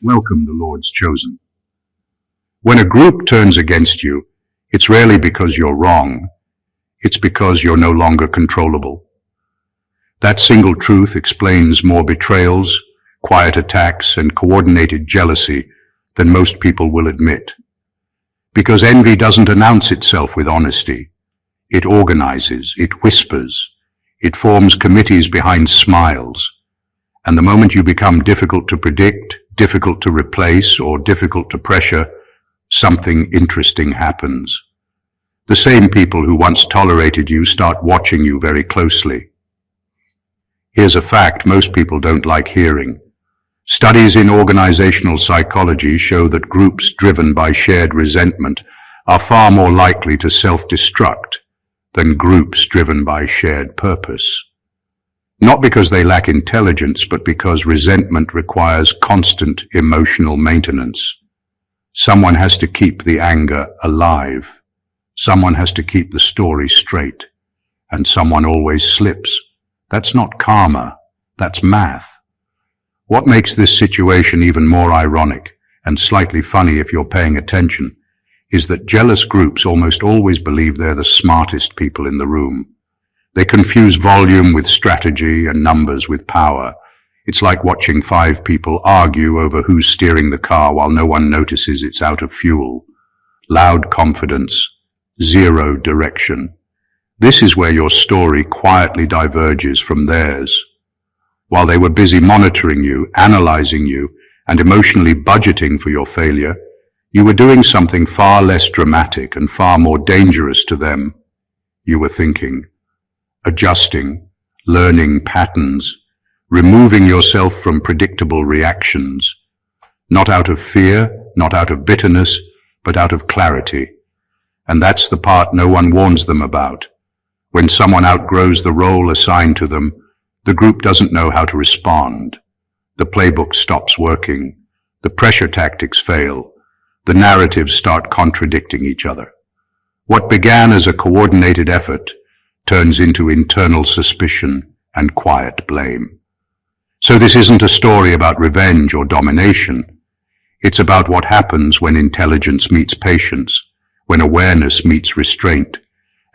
welcome the Lord's chosen. When a group turns against you, it's rarely because you're wrong. It's because you're no longer controllable. That single truth explains more betrayals, quiet attacks, and coordinated jealousy than most people will admit. Because envy doesn't announce itself with honesty. It organizes, it whispers, it forms committees behind smiles. And the moment you become difficult to predict, difficult to replace, or difficult to pressure, something interesting happens. The same people who once tolerated you start watching you very closely. Here's a fact most people don't like hearing. Studies in organizational psychology show that groups driven by shared resentment are far more likely to self-destruct than groups driven by shared purpose. Not because they lack intelligence, but because resentment requires constant emotional maintenance. Someone has to keep the anger alive. Someone has to keep the story straight. And someone always slips. That's not karma, that's math. What makes this situation even more ironic, and slightly funny if you're paying attention, is that jealous groups almost always believe they're the smartest people in the room. They confuse volume with strategy and numbers with power. It's like watching 5 people argue over who's steering the car while no one notices it's out of fuel. Loud confidence, zero direction. This is where your story quietly diverges from theirs. While they were busy monitoring you, analyzing you, and emotionally budgeting for your failure, you were doing something far less dramatic and far more dangerous to them. You were thinking, adjusting, learning patterns, removing yourself from predictable reactions, not out of fear, not out of bitterness, but out of clarity. And that's the part no one warns them about. When someone outgrows the role assigned to them, the group doesn't know how to respond. The playbook stops working. The pressure tactics fail. The narratives start contradicting each other. What began as a coordinated effort turns into internal suspicion and quiet blame. So this isn't a story about revenge or domination. It's about what happens when intelligence meets patience, when awareness meets restraint,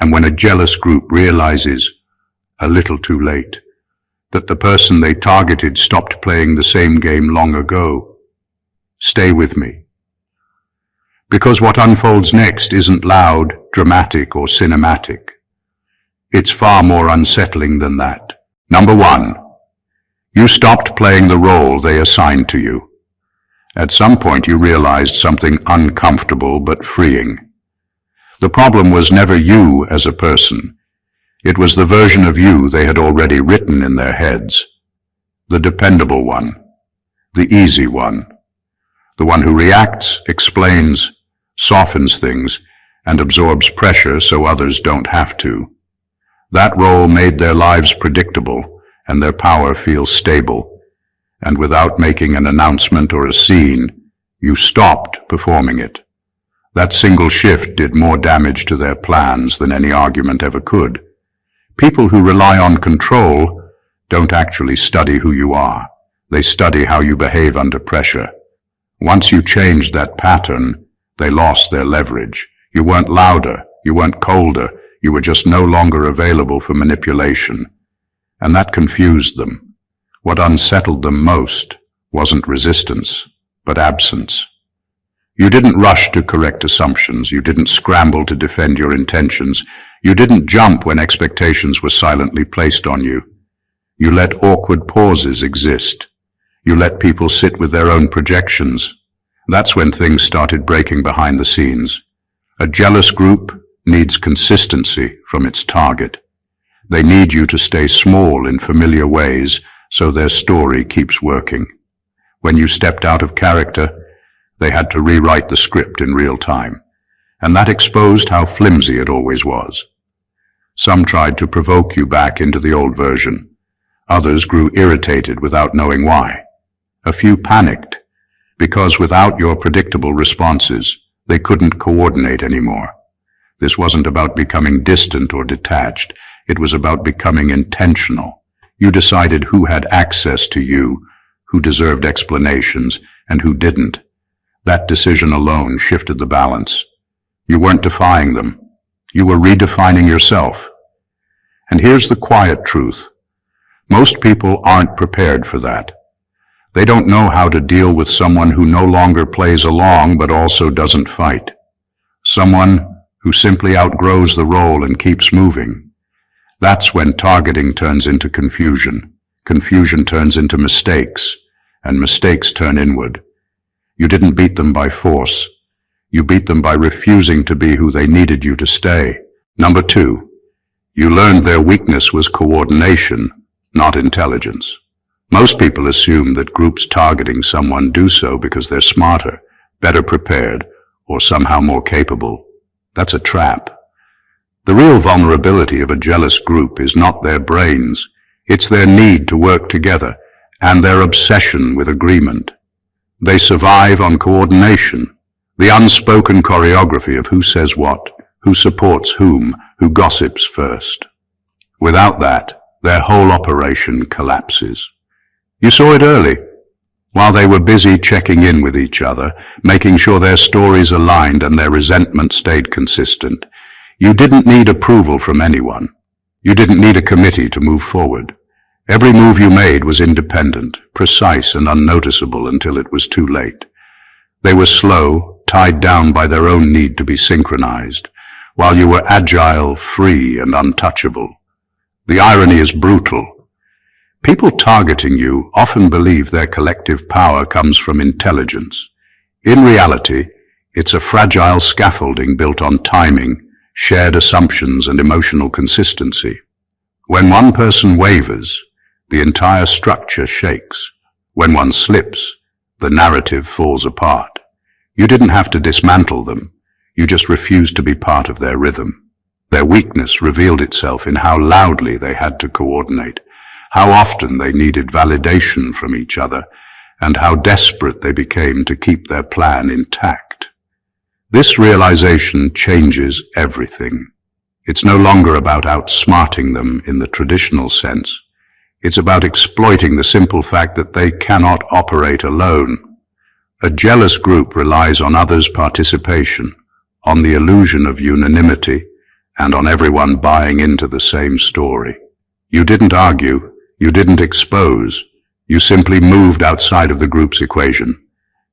and when a jealous group realizes, a little too late, that the person they targeted stopped playing the same game long ago. Stay with me. Because what unfolds next isn't loud, dramatic, or cinematic. It's far more unsettling than that. Number 1. You stopped playing the role they assigned to you. At some point you realized something uncomfortable but freeing. The problem was never you as a person. It was the version of you they had already written in their heads. The dependable one. The easy one. The one who reacts, explains, softens things, and absorbs pressure so others don't have to. That role made their lives predictable and their power feel stable. And without making an announcement or a scene, you stopped performing it. That single shift did more damage to their plans than any argument ever could. People who rely on control don't actually study who you are. They study how you behave under pressure. Once you changed that pattern, they lost their leverage. You weren't louder, you weren't colder, you were just no longer available for manipulation. And that confused them. What unsettled them most wasn't resistance, but absence. You didn't rush to correct assumptions. You didn't scramble to defend your intentions. You didn't jump when expectations were silently placed on you. You let awkward pauses exist. You let people sit with their own projections. That's when things started breaking behind the scenes. A jealous group needs consistency from its target. They need you to stay small in familiar ways so their story keeps working. When you stepped out of character, they had to rewrite the script in real time, and that exposed how flimsy it always was. Some tried to provoke you back into the old version. Others grew irritated without knowing why. A few panicked, because without your predictable responses, they couldn't coordinate anymore. This wasn't about becoming distant or detached. It was about becoming intentional. You decided who had access to you, who deserved explanations, and who didn't. That decision alone shifted the balance. You weren't defying them. You were redefining yourself. And here's the quiet truth. Most people aren't prepared for that. They don't know how to deal with someone who no longer plays along but also doesn't fight. Someone who simply outgrows the role and keeps moving. That's when targeting turns into confusion. Confusion turns into mistakes, and mistakes turn inward. You didn't beat them by force. You beat them by refusing to be who they needed you to stay. Number 2, you learned their weakness was coordination, not intelligence. Most people assume that groups targeting someone do so because they're smarter, better prepared, or somehow more capable. That's a trap. The real vulnerability of a jealous group is not their brains. It's their need to work together and their obsession with agreement. They survive on coordination, the unspoken choreography of who says what, who supports whom, who gossips first. Without that, their whole operation collapses. You saw it early. While they were busy checking in with each other, making sure their stories aligned and their resentment stayed consistent, you didn't need approval from anyone. You didn't need a committee to move forward. Every move you made was independent, precise and unnoticeable until it was too late. They were slow, tied down by their own need to be synchronized, while you were agile, free and untouchable. The irony is brutal. People targeting you often believe their collective power comes from intelligence. In reality, it's a fragile scaffolding built on timing, shared assumptions and emotional consistency. When one person wavers, the entire structure shakes. When one slips, the narrative falls apart. You didn't have to dismantle them. You just refused to be part of their rhythm. Their weakness revealed itself in how loudly they had to coordinate, how often they needed validation from each other, and how desperate they became to keep their plan intact. This realization changes everything. It's no longer about outsmarting them in the traditional sense. It's about exploiting the simple fact that they cannot operate alone. A jealous group relies on others' participation, on the illusion of unanimity, and on everyone buying into the same story. You didn't argue, you didn't expose, you simply moved outside of the group's equation.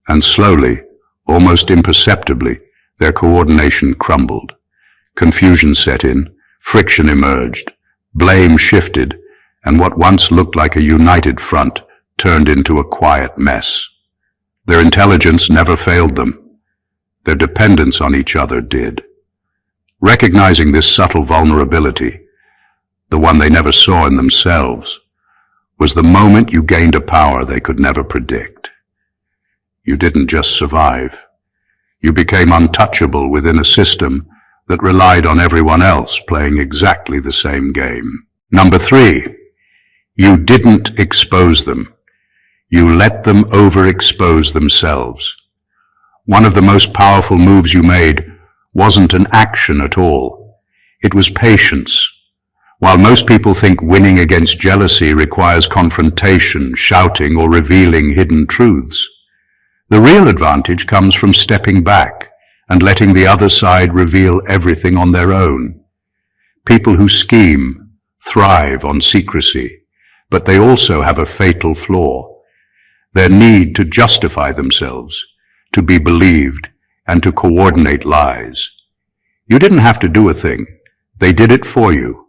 And slowly, almost imperceptibly, their coordination crumbled. Confusion set in, friction emerged, blame shifted, and what once looked like a united front turned into a quiet mess. Their intelligence never failed them. Their dependence on each other did. Recognizing this subtle vulnerability, the one they never saw in themselves, was the moment you gained a power they could never predict. You didn't just survive. You became untouchable within a system that relied on everyone else playing exactly the same game. Number 3, you didn't expose them. You let them overexpose themselves. One of the most powerful moves you made wasn't an action at all. It was patience. While most people think winning against jealousy requires confrontation, shouting, or revealing hidden truths, the real advantage comes from stepping back and letting the other side reveal everything on their own. People who scheme thrive on secrecy, but they also have a fatal flaw: their need to justify themselves, to be believed, and to coordinate lies. You didn't have to do a thing. They did it for you.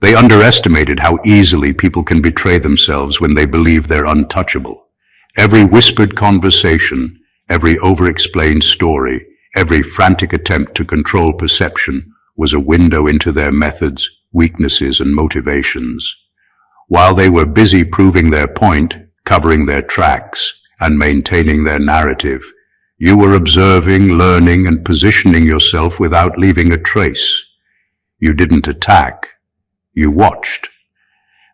They underestimated how easily people can betray themselves when they believe they're untouchable. Every whispered conversation, every over-explained story, every frantic attempt to control perception was a window into their methods, weaknesses, and motivations. While they were busy proving their point, covering their tracks, and maintaining their narrative, you were observing, learning, and positioning yourself without leaving a trace. You didn't attack. You watched.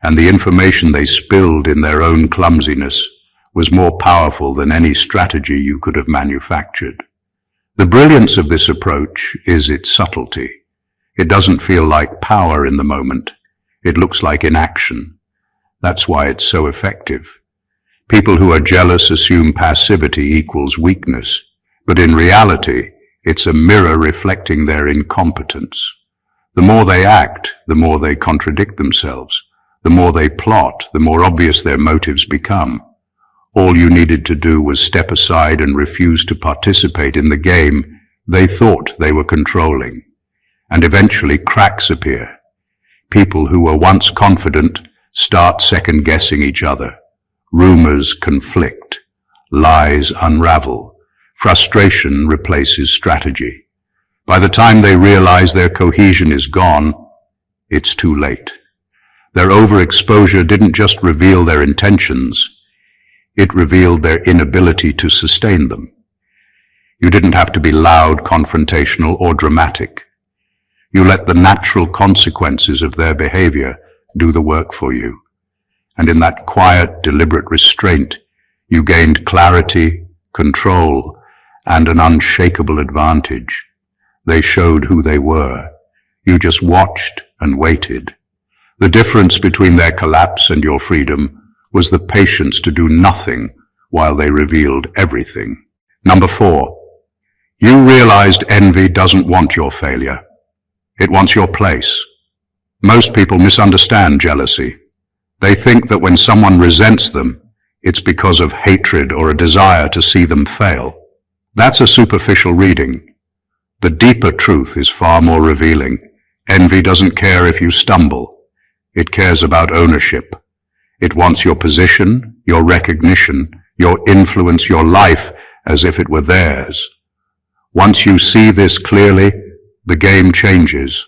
And the information they spilled in their own clumsiness was more powerful than any strategy you could have manufactured. The brilliance of this approach is its subtlety. It doesn't feel like power in the moment. It looks like inaction. That's why it's so effective. People who are jealous assume passivity equals weakness, but in reality, it's a mirror reflecting their incompetence. The more they act, the more they contradict themselves. The more they plot, the more obvious their motives become. All you needed to do was step aside and refuse to participate in the game they thought they were controlling. And eventually cracks appear. People who were once confident start second-guessing each other. Rumors conflict. Lies unravel. Frustration replaces strategy. By the time they realize their cohesion is gone, it's too late. Their overexposure didn't just reveal their intentions, it revealed their inability to sustain them. You didn't have to be loud, confrontational, or dramatic. You let the natural consequences of their behavior do the work for you. And in that quiet, deliberate restraint, you gained clarity, control, and an unshakable advantage. They showed who they were. You just watched and waited. The difference between their collapse and your freedom was the patience to do nothing while they revealed everything. Number 4, you realized envy doesn't want your failure. It wants your place. Most people misunderstand jealousy. They think that when someone resents them, it's because of hatred or a desire to see them fail. That's a superficial reading. The deeper truth is far more revealing. Envy doesn't care if you stumble. It cares about ownership. It wants your position, your recognition, your influence, your life, as if it were theirs. Once you see this clearly, the game changes.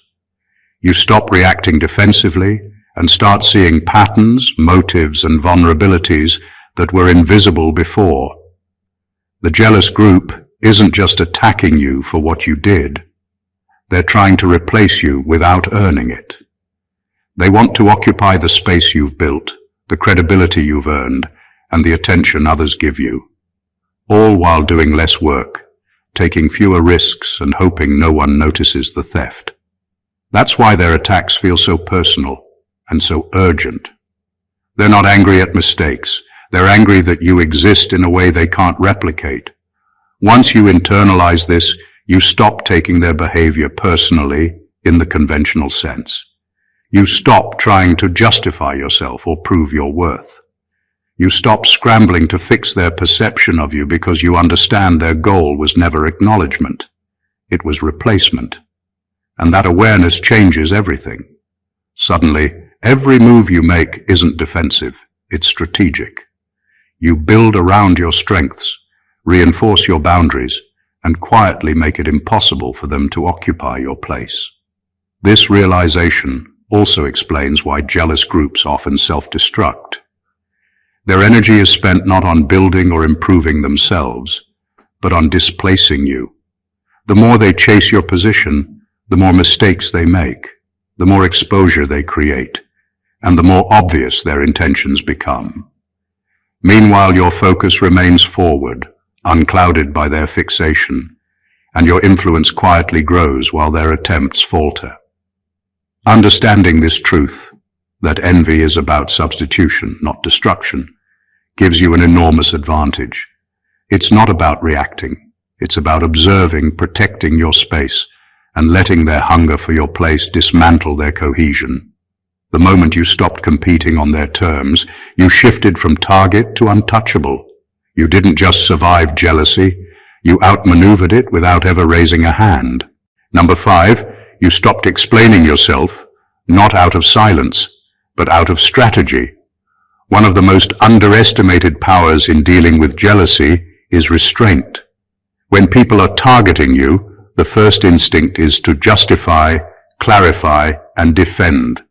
You stop reacting defensively and start seeing patterns, motives, and vulnerabilities that were invisible before. The jealous group isn't just attacking you for what you did. They're trying to replace you without earning it. They want to occupy the space you've built, the credibility you've earned, and the attention others give you, all while doing less work, taking fewer risks and hoping no one notices the theft. That's why their attacks feel so personal and so urgent. They're not angry at mistakes. They're angry that you exist in a way they can't replicate. Once you internalize this, you stop taking their behavior personally in the conventional sense. You stop trying to justify yourself or prove your worth. You stop scrambling to fix their perception of you because you understand their goal was never acknowledgement. It was replacement. And that awareness changes everything. Suddenly, every move you make isn't defensive, it's strategic. You build around your strengths, reinforce your boundaries, and quietly make it impossible for them to occupy your place. This realization also explains why jealous groups often self-destruct. Their energy is spent not on building or improving themselves, but on displacing you. The more they chase your position, the more mistakes they make, the more exposure they create, and the more obvious their intentions become. Meanwhile, your focus remains forward, unclouded by their fixation, and your influence quietly grows while their attempts falter. Understanding this truth, that envy is about substitution, not destruction, gives you an enormous advantage. It's not about reacting. It's about observing, protecting your space, and letting their hunger for your place dismantle their cohesion. The moment you stopped competing on their terms, you shifted from target to untouchable. You didn't just survive jealousy, you outmaneuvered it without ever raising a hand. Number 5, you stopped explaining yourself, not out of silence, but out of strategy. One of the most underestimated powers in dealing with jealousy is restraint. When people are targeting you, the first instinct is to justify, clarify, and defend.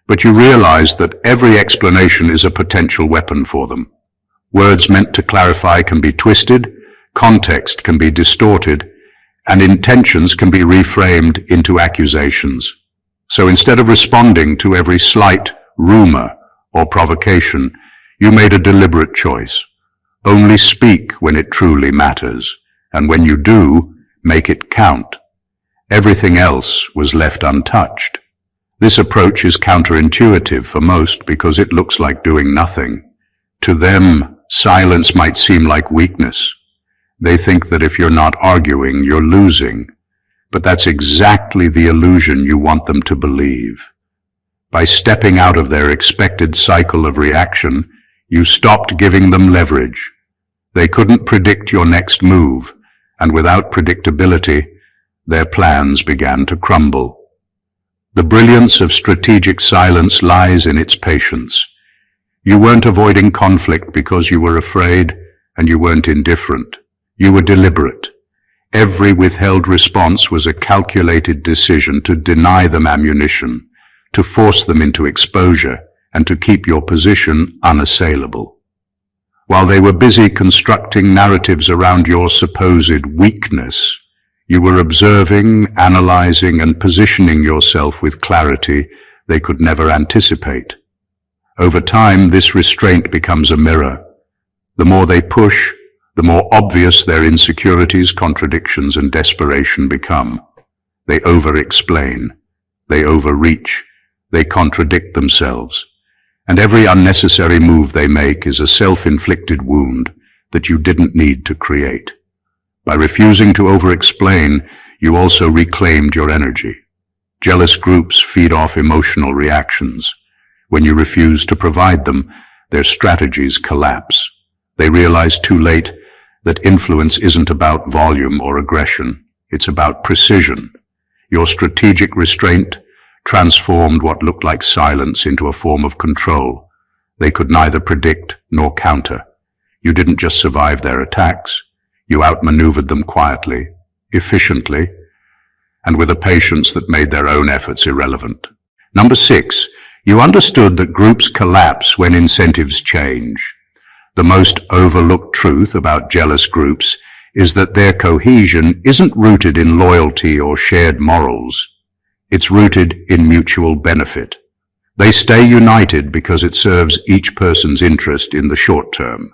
But you realize that every explanation is a potential weapon for them. Words meant to clarify can be twisted, context can be distorted, and intentions can be reframed into accusations. So instead of responding to every slight rumor or provocation, you made a deliberate choice. Only speak when it truly matters, and when you do, make it count. Everything else was left untouched. This approach is counterintuitive for most because it looks like doing nothing. To them, silence might seem like weakness. They think that if you're not arguing, you're losing. But that's exactly the illusion you want them to believe. By stepping out of their expected cycle of reaction, you stopped giving them leverage. They couldn't predict your next move, and without predictability, their plans began to crumble. The brilliance of strategic silence lies in its patience. You weren't avoiding conflict because you were afraid, and you weren't indifferent. You were deliberate. Every withheld response was a calculated decision to deny them ammunition, to force them into exposure, and to keep your position unassailable. While they were busy constructing narratives around your supposed weakness, you were observing, analyzing, and positioning yourself with clarity they could never anticipate. Over time, this restraint becomes a mirror. The more they push, the more obvious their insecurities, contradictions, and desperation become. They over-explain, they overreach, they contradict themselves, and every unnecessary move they make is a self-inflicted wound that you didn't need to create. By refusing to over-explain, you also reclaimed your energy. Jealous groups feed off emotional reactions. When you refuse to provide them, their strategies collapse. They realize too late that influence isn't about volume or aggression. It's about precision. Your strategic restraint transformed what looked like silence into a form of control. They could neither predict nor counter. You didn't just survive their attacks. You outmaneuvered them quietly, efficiently, and with a patience that made their own efforts irrelevant. Number 6, you understood that groups collapse when incentives change. The most overlooked truth about jealous groups is that their cohesion isn't rooted in loyalty or shared morals. It's rooted in mutual benefit. They stay united because it serves each person's interest in the short term.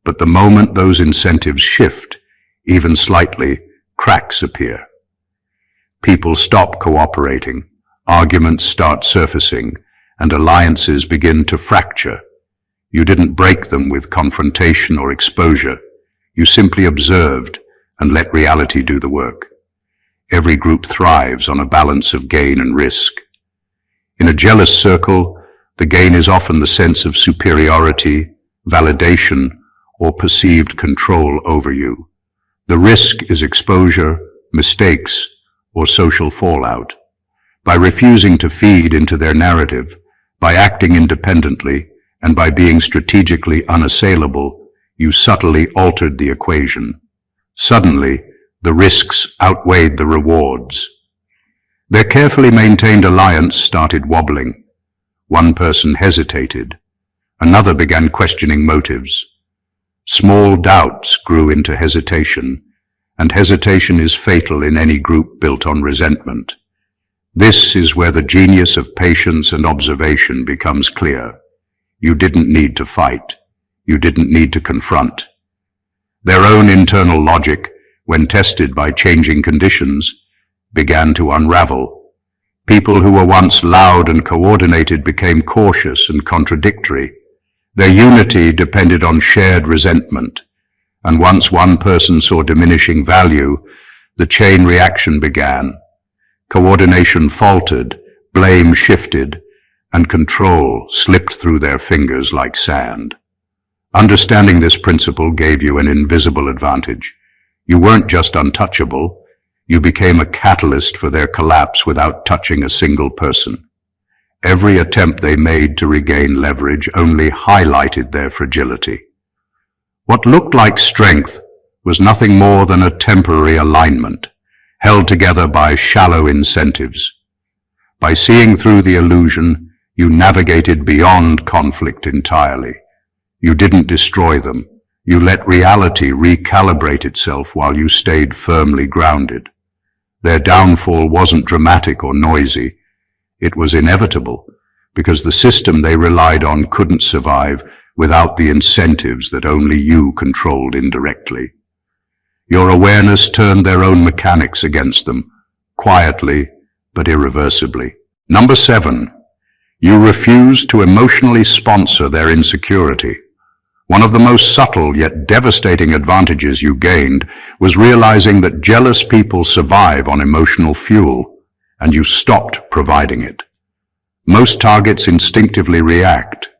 But the moment those incentives shift, even slightly, cracks appear. People stop cooperating, arguments start surfacing, and alliances begin to fracture. You didn't break them with confrontation or exposure. You simply observed and let reality do the work. Every group thrives on a balance of gain and risk. In a jealous circle, the gain is often the sense of superiority, validation, or perceived control over you. The risk is exposure, mistakes, or social fallout. By refusing to feed into their narrative, by acting independently, and by being strategically unassailable, you subtly altered the equation. Suddenly, the risks outweighed the rewards. Their carefully maintained alliance started wobbling. One person hesitated. Another began questioning motives. Small doubts grew into hesitation, and hesitation is fatal in any group built on resentment. This is where the genius of patience and observation becomes clear. You didn't need to fight. You didn't need to confront. Their own internal logic, when tested by changing conditions, began to unravel. People who were once loud and coordinated became cautious and contradictory. Their unity depended on shared resentment, and once one person saw diminishing value, the chain reaction began. Coordination faltered, blame shifted, and control slipped through their fingers like sand. Understanding this principle gave you an invisible advantage. You weren't just untouchable, you became a catalyst for their collapse without touching a single person. Every attempt they made to regain leverage only highlighted their fragility. What looked like strength was nothing more than a temporary alignment, held together by shallow incentives. By seeing through the illusion, you navigated beyond conflict entirely. You didn't destroy them. You let reality recalibrate itself while you stayed firmly grounded. Their downfall wasn't dramatic or noisy. It was inevitable, because the system they relied on couldn't survive without the incentives that only you controlled indirectly. Your awareness turned their own mechanics against them, quietly but irreversibly. Number 7. You refused to emotionally sponsor their insecurity. One of the most subtle yet devastating advantages you gained was realizing that jealous people survive on emotional fuel, and you stopped providing it. Most targets instinctively react.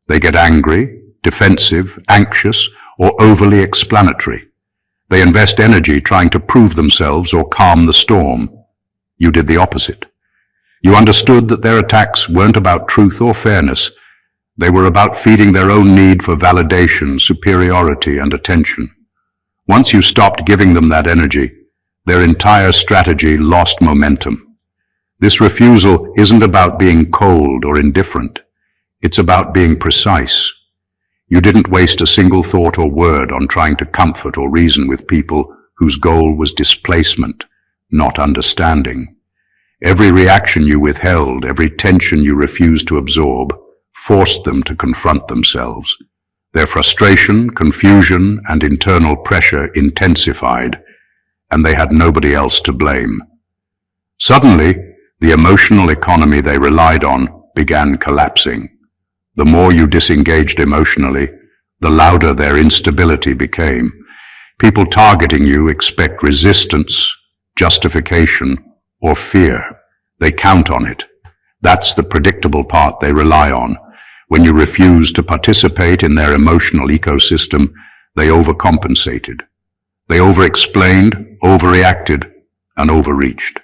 They get angry, defensive, anxious, or overly explanatory. They invest energy trying to prove themselves or calm the storm. You did the opposite. You understood that their attacks weren't about truth or fairness. They were about feeding their own need for validation, superiority, and attention. Once you stopped giving them that energy, their entire strategy lost momentum. This refusal isn't about being cold or indifferent. It's about being precise. You didn't waste a single thought or word on trying to comfort or reason with people whose goal was displacement, not understanding. Every reaction you withheld, every tension you refused to absorb, forced them to confront themselves. Their frustration, confusion, and internal pressure intensified, and they had nobody else to blame. Suddenly, the emotional economy they relied on began collapsing. The more you disengaged emotionally, the louder their instability became. People targeting you expect resistance, justification, or fear. They count on it. That's the predictable part they rely on. When you refused to participate in their emotional ecosystem, they overcompensated. They overexplained, overreacted, and overreached.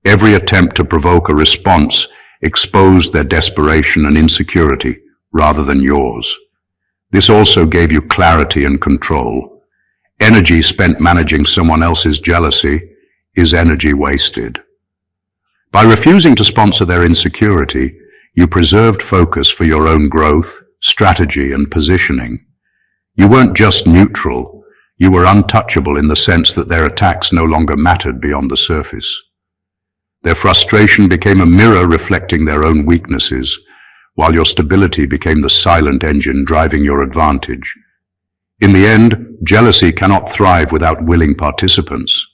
Every attempt to provoke a response exposed their desperation and insecurity rather than yours. This also gave you clarity and control. Energy spent managing someone else's jealousy is energy wasted. By refusing to sponsor their insecurity, you preserved focus for your own growth, strategy, and positioning. You weren't just neutral, you were untouchable in the sense that their attacks no longer mattered beyond the surface. Their frustration became a mirror reflecting their own weaknesses, while your stability became the silent engine driving your advantage. In the end, jealousy cannot thrive without willing participants,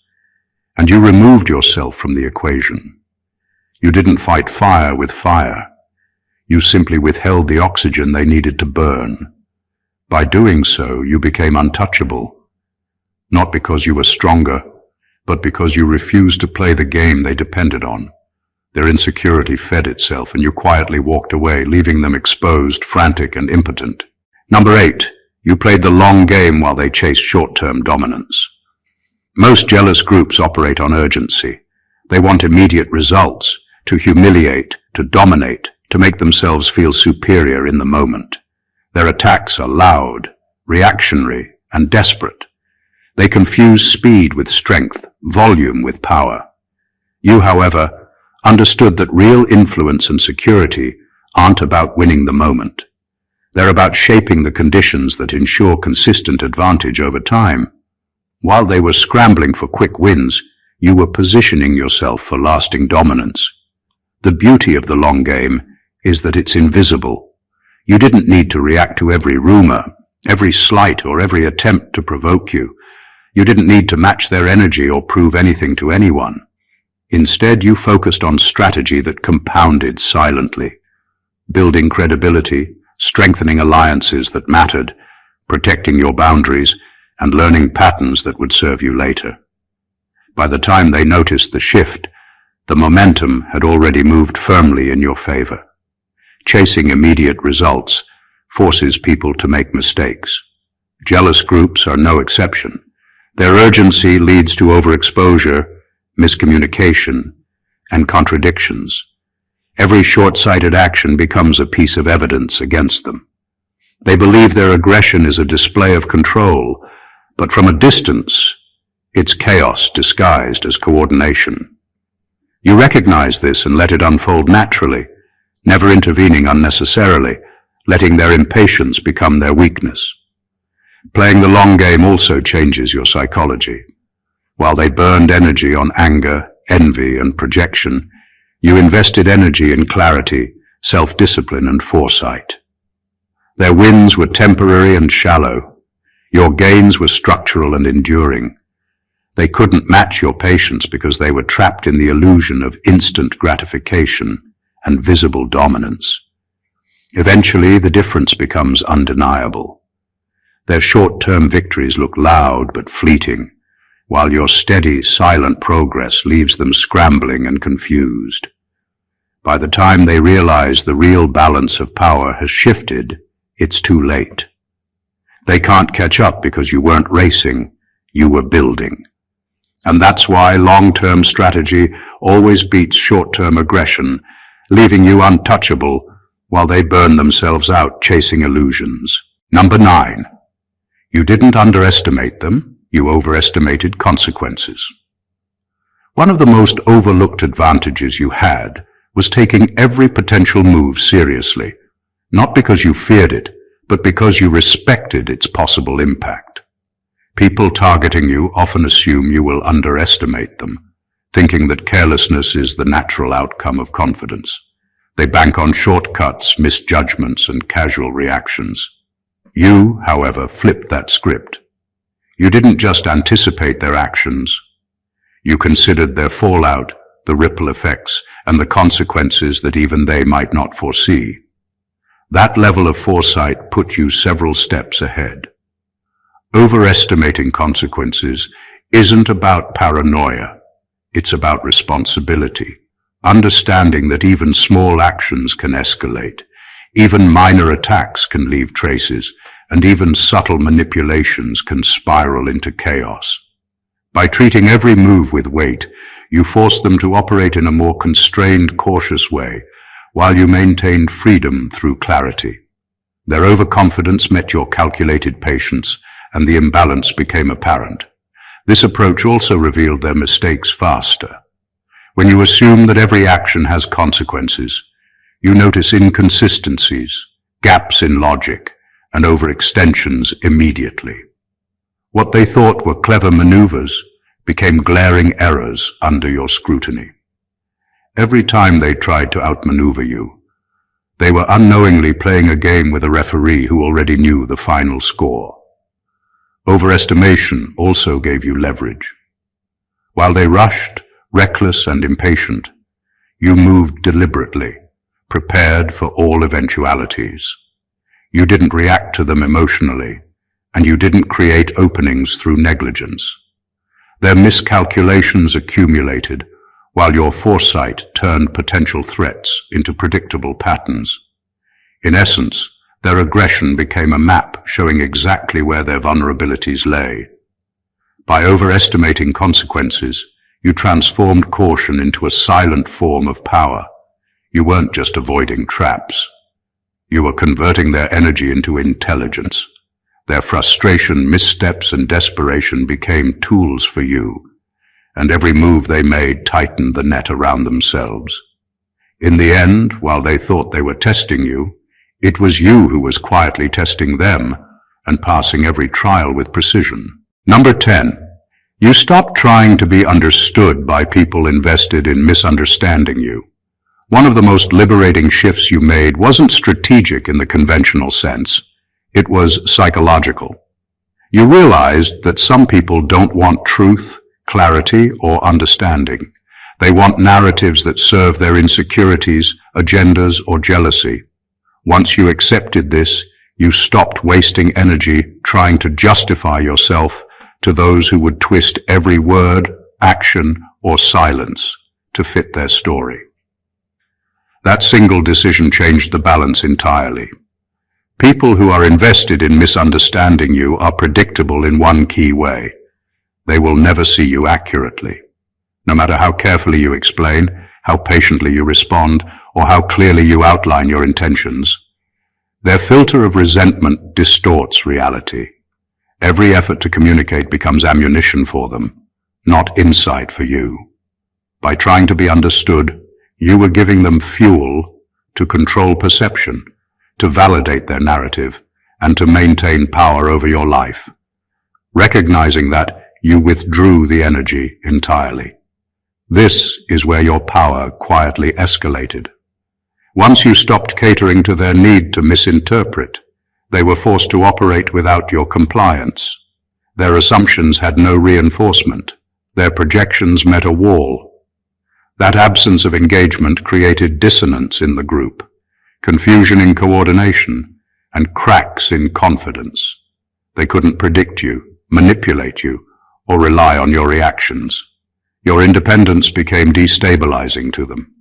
and you removed yourself from the equation. You didn't fight fire with fire. You simply withheld the oxygen they needed to burn. By doing so, you became untouchable, not because you were stronger, but because you refused to play the game they depended on. Their insecurity fed itself, and you quietly walked away, leaving them exposed, frantic, and impotent. Number 8, you played the long game while they chased short-term dominance. Most jealous groups operate on urgency. They want immediate results, to humiliate, to dominate, to make themselves feel superior in the moment. Their attacks are loud, reactionary, and desperate. They confuse speed with strength, volume with power. You, however, understood that real influence and security aren't about winning the moment. They're about shaping the conditions that ensure consistent advantage over time. While they were scrambling for quick wins, you were positioning yourself for lasting dominance. The beauty of the long game is that it's invisible. You didn't need to react to every rumor, every slight, or every attempt to provoke you. You didn't need to match their energy or prove anything to anyone. Instead, you focused on strategy that compounded silently, building credibility, strengthening alliances that mattered, protecting your boundaries, and learning patterns that would serve you later. By the time they noticed the shift, the momentum had already moved firmly in your favor. Chasing immediate results forces people to make mistakes. Jealous groups are no exception. Their urgency leads to overexposure, miscommunication, and contradictions. Every short-sighted action becomes a piece of evidence against them. They believe their aggression is a display of control, but from a distance, it's chaos disguised as coordination. You recognize this and let it unfold naturally, never intervening unnecessarily, letting their impatience become their weakness. Playing the long game also changes your psychology. While they burned energy on anger, envy, and projection, you invested energy in clarity, self-discipline, and foresight. Their wins were temporary and shallow. Your gains were structural and enduring. They couldn't match your patience because they were trapped in the illusion of instant gratification and visible dominance. Eventually, the difference becomes undeniable. Their short-term victories look loud but fleeting, while your steady, silent progress leaves them scrambling and confused. By the time they realize the real balance of power has shifted, it's too late. They can't catch up because you weren't racing, you were building. And that's why long-term strategy always beats short-term aggression, leaving you untouchable while they burn themselves out chasing illusions. Number 9. You didn't underestimate them, you overestimated consequences. One of the most overlooked advantages you had was taking every potential move seriously, not because you feared it, but because you respected its possible impact. People targeting you often assume you will underestimate them, thinking that carelessness is the natural outcome of confidence. They bank on shortcuts, misjudgments, and casual reactions. You, however, flipped that script. You didn't just anticipate their actions. You considered their fallout, the ripple effects, and the consequences that even they might not foresee. That level of foresight put you several steps ahead. Overestimating consequences isn't about paranoia. It's about responsibility, understanding that even small actions can escalate, even minor attacks can leave traces, and even subtle manipulations can spiral into chaos. By treating every move with weight, you force them to operate in a more constrained, cautious way, while you maintained freedom through clarity. Their overconfidence met your calculated patience, and the imbalance became apparent. This approach also revealed their mistakes faster. When you assume that every action has consequences, you notice inconsistencies, gaps in logic, and overextensions immediately. What they thought were clever maneuvers became glaring errors under your scrutiny. Every time they tried to outmaneuver you, they were unknowingly playing a game with a referee who already knew the final score. Overestimation also gave you leverage. While they rushed, reckless and impatient, you moved deliberately, prepared for all eventualities. You didn't react to them emotionally, and you didn't create openings through negligence. Their miscalculations accumulated, while your foresight turned potential threats into predictable patterns. In essence, their aggression became a map showing exactly where their vulnerabilities lay. By overestimating consequences, you transformed caution into a silent form of power. You weren't just avoiding traps. You were converting their energy into intelligence. Their frustration, missteps, and desperation became tools for you, and every move they made tightened the net around themselves. In the end, while they thought they were testing you, it was you who was quietly testing them and passing every trial with precision. Number 10. You stopped trying to be understood by people invested in misunderstanding you. One of the most liberating shifts you made wasn't strategic in the conventional sense. It was psychological. You realized that some people don't want truth, clarity, or understanding. They want narratives that serve their insecurities, agendas, or jealousy. Once you accepted this, you stopped wasting energy trying to justify yourself to those who would twist every word, action, or silence to fit their story. That single decision changed the balance entirely. People who are invested in misunderstanding you are predictable in one key way. They will never see you accurately. No matter how carefully you explain, how patiently you respond, or how clearly you outline your intentions, their filter of resentment distorts reality. Every effort to communicate becomes ammunition for them, not insight for you. By trying to be understood, you were giving them fuel to control perception, to validate their narrative, and to maintain power over your life. Recognizing that, you withdrew the energy entirely. This is where your power quietly escalated. Once you stopped catering to their need to misinterpret, they were forced to operate without your compliance. Their assumptions had no reinforcement. Their projections met a wall. That absence of engagement created dissonance in the group, confusion in coordination, and cracks in confidence. They couldn't predict you, manipulate you, or rely on your reactions. Your independence became destabilizing to them.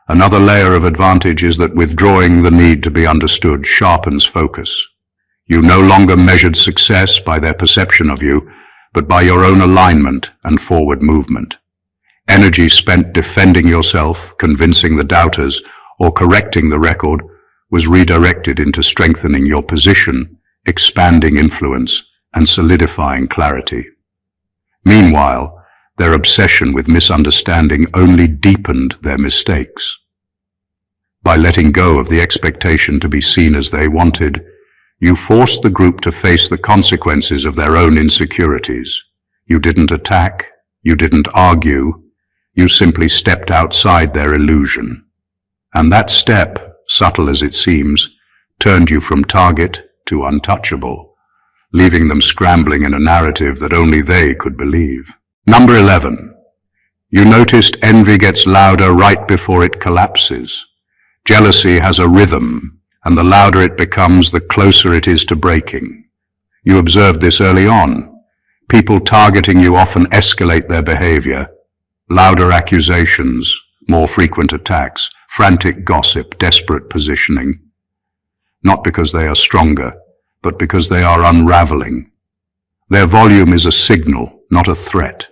Another layer of advantage is that withdrawing the need to be understood sharpens focus. You no longer measured success by their perception of you, but by your own alignment and forward movement. Energy spent defending yourself, convincing the doubters, or correcting the record was redirected into strengthening your position, expanding influence, and solidifying clarity. Meanwhile, their obsession with misunderstanding only deepened their mistakes. By letting go of the expectation to be seen as they wanted, you forced the group to face the consequences of their own insecurities. You didn't attack, you didn't argue, you simply stepped outside their illusion. And that step, subtle as it seems, turned you from target to untouchable, leaving them scrambling in a narrative that only they could believe. Number 11. You noticed envy gets louder right before it collapses. Jealousy has a rhythm, and the louder it becomes, the closer it is to breaking. You observed this early on. People targeting you often escalate their behavior. Louder accusations, more frequent attacks, frantic gossip, desperate positioning. Not because they are stronger, but because they are unraveling. Their volume is a signal, not a threat.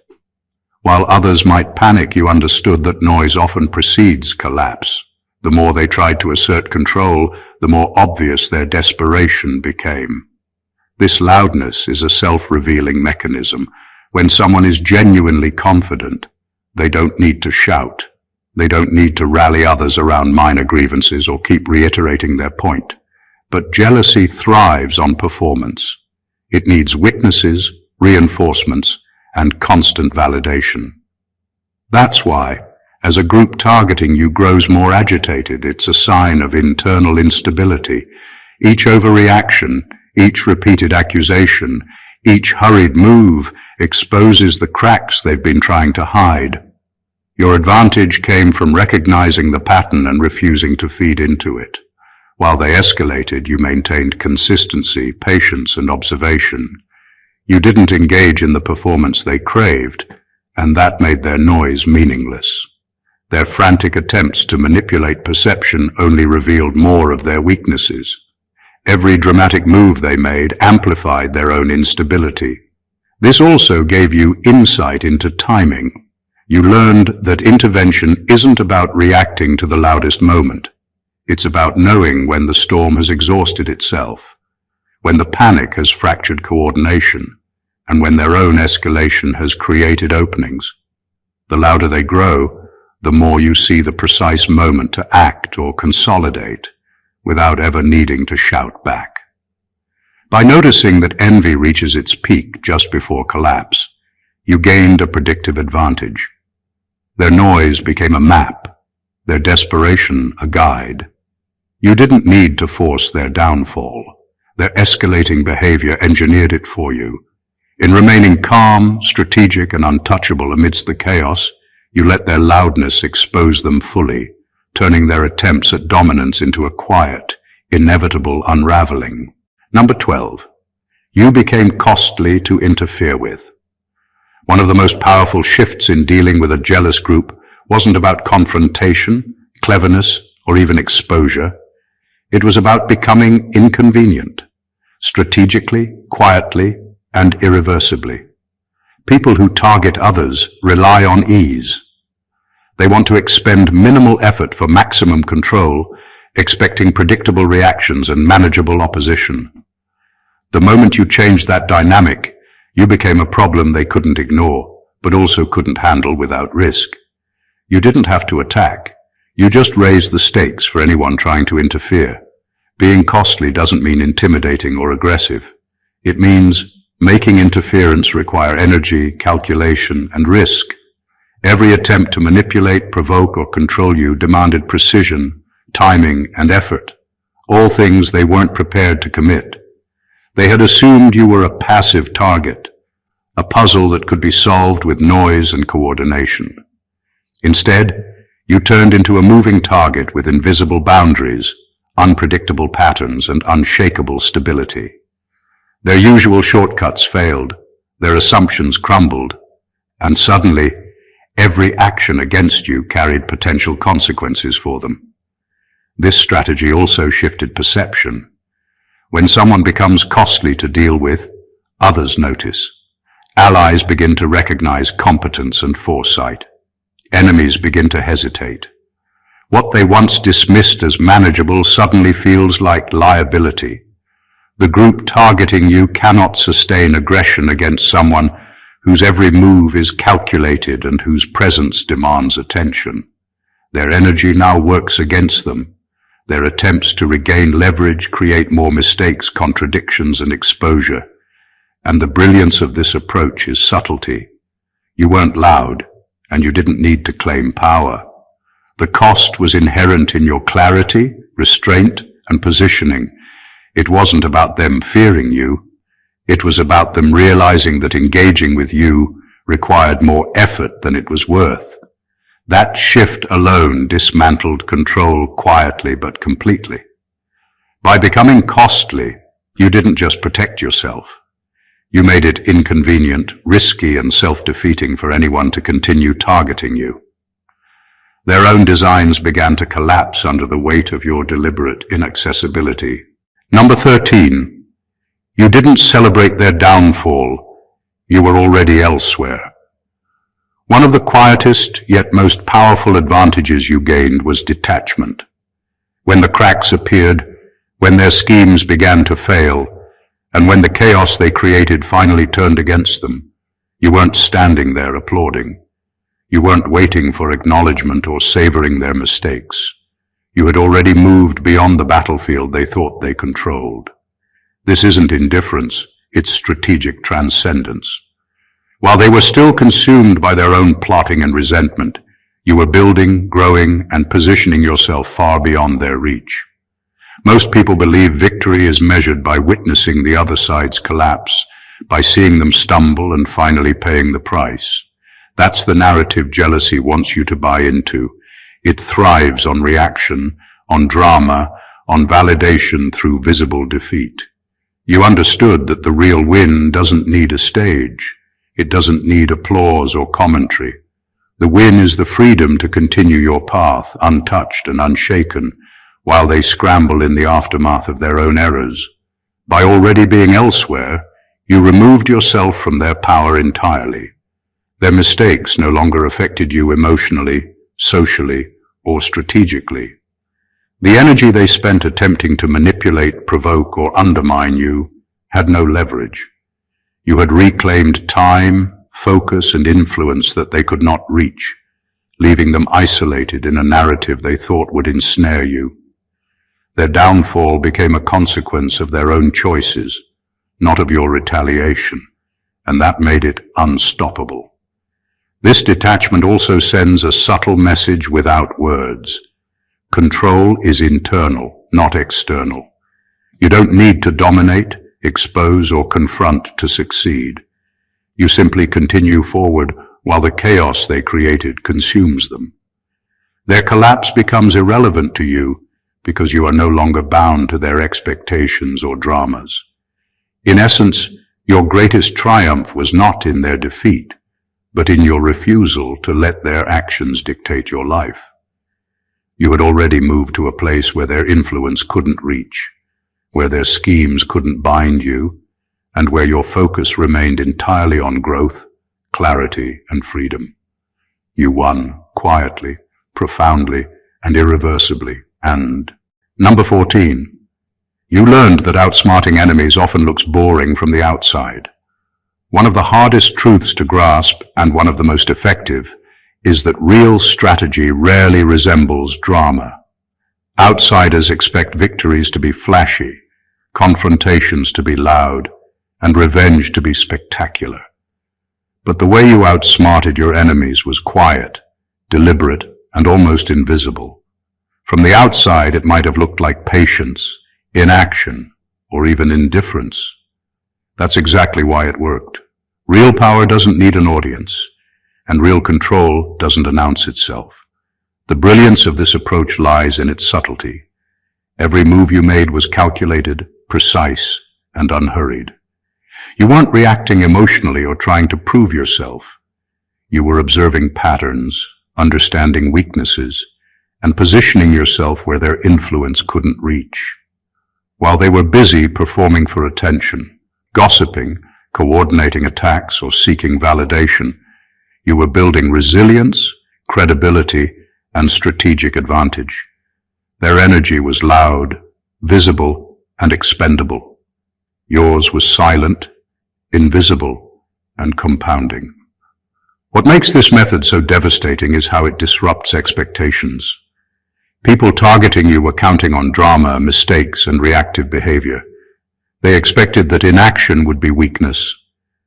While others might panic, you understood that noise often precedes collapse. The more they tried to assert control, the more obvious their desperation became. This loudness is a self-revealing mechanism. When someone is genuinely confident, they don't need to shout. They don't need to rally others around minor grievances or keep reiterating their point. But jealousy thrives on performance. It needs witnesses, reinforcements, and constant validation. That's why, as a group targeting you grows more agitated, it's a sign of internal instability. Each overreaction, each repeated accusation, each hurried move exposes the cracks they've been trying to hide. Your advantage came from recognizing the pattern and refusing to feed into it. While they escalated, you maintained consistency, patience, and observation. You didn't engage in the performance they craved, and that made their noise meaningless. Their frantic attempts to manipulate perception only revealed more of their weaknesses. Every dramatic move they made amplified their own instability. This also gave you insight into timing. You learned that intervention isn't about reacting to the loudest moment. It's about knowing when the storm has exhausted itself, when the panic has fractured coordination, and when their own escalation has created openings. The louder they grow, the more you see the precise moment to act or consolidate without ever needing to shout back. By noticing that envy reaches its peak just before collapse, you gained a predictive advantage. Their noise became a map, their desperation a guide. You didn't need to force their downfall. Their escalating behavior engineered it for you. In remaining calm, strategic, and untouchable amidst the chaos, you let their loudness expose them fully, turning their attempts at dominance into a quiet, inevitable unraveling. Number 12. You became costly to interfere with. One of the most powerful shifts in dealing with a jealous group wasn't about confrontation, cleverness, or even exposure. It was about becoming inconvenient, strategically, quietly, and irreversibly. People who target others rely on ease. They want to expend minimal effort for maximum control, expecting predictable reactions and manageable opposition. The moment you changed that dynamic, you became a problem they couldn't ignore, but also couldn't handle without risk. You didn't have to attack. You just raised the stakes for anyone trying to interfere. Being costly doesn't mean intimidating or aggressive. It means making interference require energy, calculation, and risk. Every attempt to manipulate, provoke, or control you demanded precision, timing, and effort, all things they weren't prepared to commit. They had assumed you were a passive target, a puzzle that could be solved with noise and coordination. Instead, you turned into a moving target with invisible boundaries, unpredictable patterns, and unshakable stability. Their usual shortcuts failed, their assumptions crumbled, and suddenly, every action against you carried potential consequences for them. This strategy also shifted perception. When someone becomes costly to deal with, others notice. Allies begin to recognize competence and foresight. Enemies begin to hesitate. What they once dismissed as manageable suddenly feels like liability. The group targeting you cannot sustain aggression against someone whose every move is calculated and whose presence demands attention. Their energy now works against them. Their attempts to regain leverage create more mistakes, contradictions, and exposure. And the brilliance of this approach is subtlety. You weren't loud, and you didn't need to claim power. The cost was inherent in your clarity, restraint, and positioning. It wasn't about them fearing you. It was about them realizing that engaging with you required more effort than it was worth. That shift alone dismantled control quietly but completely. By becoming costly, you didn't just protect yourself. You made it inconvenient, risky, and self-defeating for anyone to continue targeting you. Their own designs began to collapse under the weight of your deliberate inaccessibility. Number 13. You didn't celebrate their downfall. You were already elsewhere. One of the quietest yet most powerful advantages you gained was detachment. When the cracks appeared, when their schemes began to fail, and when the chaos they created finally turned against them, you weren't standing there applauding. You weren't waiting for acknowledgement or savoring their mistakes. You had already moved beyond the battlefield they thought they controlled. This isn't indifference, it's strategic transcendence. While they were still consumed by their own plotting and resentment, you were building, growing, and positioning yourself far beyond their reach. Most people believe victory is measured by witnessing the other side's collapse, by seeing them stumble and finally paying the price. That's the narrative jealousy wants you to buy into. It thrives on reaction, on drama, on validation through visible defeat. You understood that the real win doesn't need a stage. It doesn't need applause or commentary. The win is the freedom to continue your path, untouched and unshaken, while they scramble in the aftermath of their own errors. By already being elsewhere, you removed yourself from their power entirely. Their mistakes no longer affected you emotionally, socially, or strategically. The energy they spent attempting to manipulate, provoke, or undermine you had no leverage. You had reclaimed time, focus, and influence that they could not reach, leaving them isolated in a narrative they thought would ensnare you. Their downfall became a consequence of their own choices, not of your retaliation, and that made it unstoppable. This detachment also sends a subtle message without words. Control is internal, not external. You don't need to dominate, expose, or confront to succeed. You simply continue forward while the chaos they created consumes them. Their collapse becomes irrelevant to you because you are no longer bound to their expectations or dramas. In essence, your greatest triumph was not in their defeat, but in your refusal to let their actions dictate your life. You had already moved to a place where their influence couldn't reach, where their schemes couldn't bind you, and where your focus remained entirely on growth, clarity, and freedom. You won quietly, profoundly, and irreversibly. And number 14. You learned that outsmarting enemies often looks boring from the outside. One of the hardest truths to grasp, and one of the most effective, is that real strategy rarely resembles drama. Outsiders expect victories to be flashy, confrontations to be loud, and revenge to be spectacular. But the way you outsmarted your enemies was quiet, deliberate, and almost invisible. From the outside, it might have looked like patience, inaction, or even indifference. That's exactly why it worked. Real power doesn't need an audience, and real control doesn't announce itself. The brilliance of this approach lies in its subtlety. Every move you made was calculated, precise, and unhurried. You weren't reacting emotionally or trying to prove yourself. You were observing patterns, understanding weaknesses, and positioning yourself where their influence couldn't reach. While they were busy performing for attention, gossiping, coordinating attacks, or seeking validation, you were building resilience, credibility, and strategic advantage. Their energy was loud, visible, and expendable. Yours was silent, invisible, and compounding. What makes this method so devastating is how it disrupts expectations. People targeting you were counting on drama, mistakes, and reactive behavior. They expected that inaction would be weakness,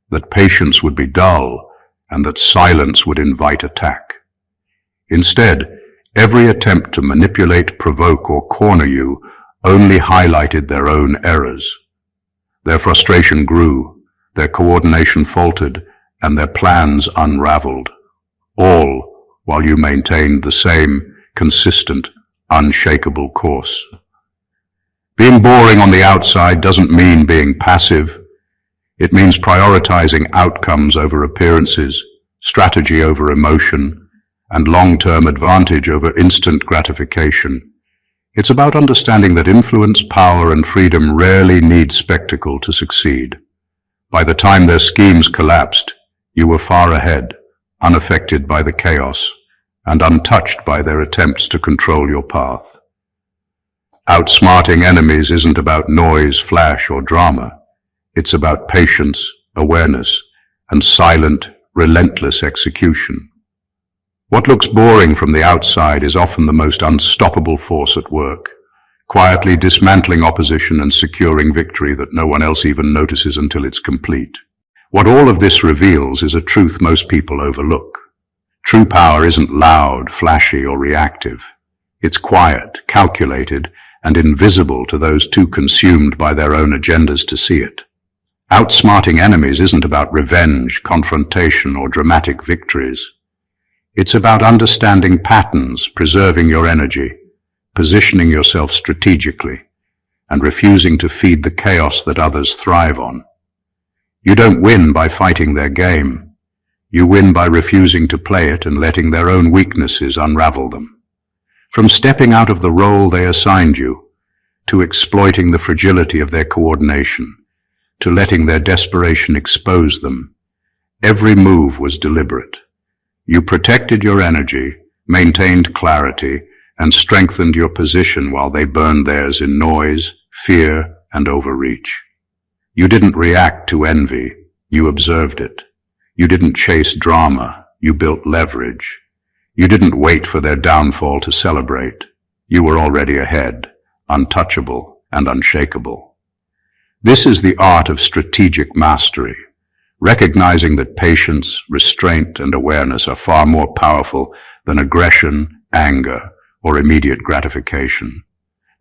that patience would be dull, and that silence would invite attack. Instead, every attempt to manipulate, provoke, or corner you only highlighted their own errors. Their frustration grew, their coordination faltered, and their plans unraveled, all while you maintained the same consistent, unshakable course. Being boring on the outside doesn't mean being passive. It means prioritizing outcomes over appearances, strategy over emotion, and long-term advantage over instant gratification. It's about understanding that influence, power, and freedom rarely need spectacle to succeed. By the time their schemes collapsed, you were far ahead, unaffected by the chaos, and untouched by their attempts to control your path. Outsmarting enemies isn't about noise, flash, or drama. It's about patience, awareness, and silent, relentless execution. What looks boring from the outside is often the most unstoppable force at work, quietly dismantling opposition and securing victory that no one else even notices until it's complete. What all of this reveals is a truth most people overlook. True power isn't loud, flashy, or reactive. It's quiet, calculated, and invisible to those too consumed by their own agendas to see it. Outsmarting enemies isn't about revenge, confrontation, or dramatic victories. It's about understanding patterns, preserving your energy, positioning yourself strategically, and refusing to feed the chaos that others thrive on. You don't win by fighting their game. You win by refusing to play it and letting their own weaknesses unravel them. From stepping out of the role they assigned you, to exploiting the fragility of their coordination, to letting their desperation expose them, every move was deliberate. You protected your energy, maintained clarity, and strengthened your position while they burned theirs in noise, fear, and overreach. You didn't react to envy, you observed it. You didn't chase drama, you built leverage. You didn't wait for their downfall to celebrate. You were already ahead, untouchable and unshakable. This is the art of strategic mastery, recognizing that patience, restraint, and awareness are far more powerful than aggression, anger, or immediate gratification.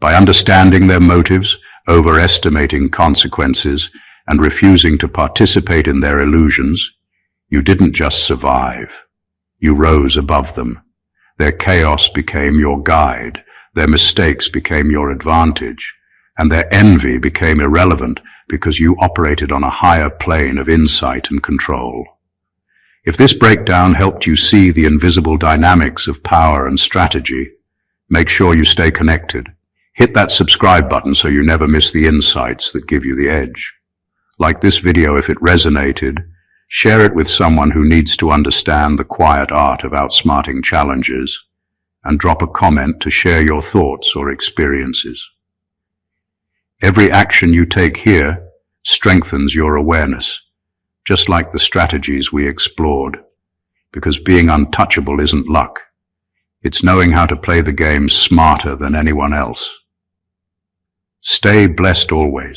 By understanding their motives, overestimating consequences, and refusing to participate in their illusions, you didn't just survive. You rose above them. Their chaos became your guide, their mistakes became your advantage, and their envy became irrelevant because you operated on a higher plane of insight and control. If this breakdown helped you see the invisible dynamics of power and strategy, make sure you stay connected. Hit that subscribe button so you never miss the insights that give you the edge. Like this video if it resonated, share it with someone who needs to understand the quiet art of outsmarting challenges, and drop a comment to share your thoughts or experiences. Every action you take here strengthens your awareness, just like the strategies we explored, because being untouchable isn't luck. It's knowing how to play the game smarter than anyone else. Stay blessed always.